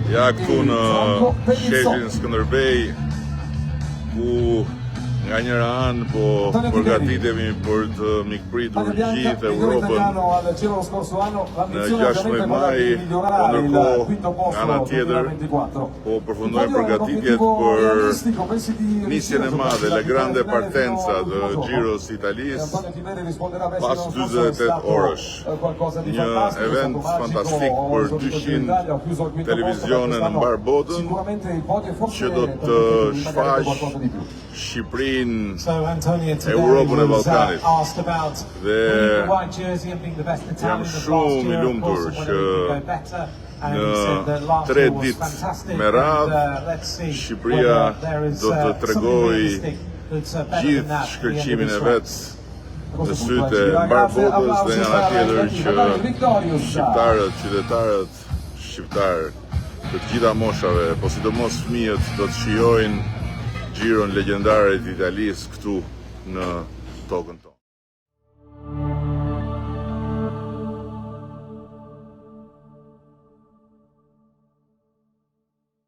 Ja këtu në sheshin Skënderbej, ku nga njëra anë po përgatitemi për të mikpritur gjithë Europën në 16 maj, po ndërkohë nga ana tjetër po përfundojmë përgatitjet për nisjen e madhe, La Grande Partenza të Giros Italisë pas 48 orësh. Një event fantastik për 200 televizione në mbar botën që do të shfaq Shqipërinë, Europën e Ballkanit. Dhe jam shumë i lumtur që në 3 ditë me radhë Shqipëria do të tregojë gjithë shkëlqimin e vet në sytë e mbar botës dhe nga ana tjetër që shqiptarët, qytetarët shqiptar të gjitha moshave, po sidomos fëmijët, do të shijojnë Giron legjendare të Italisë këtu në tokën tonë.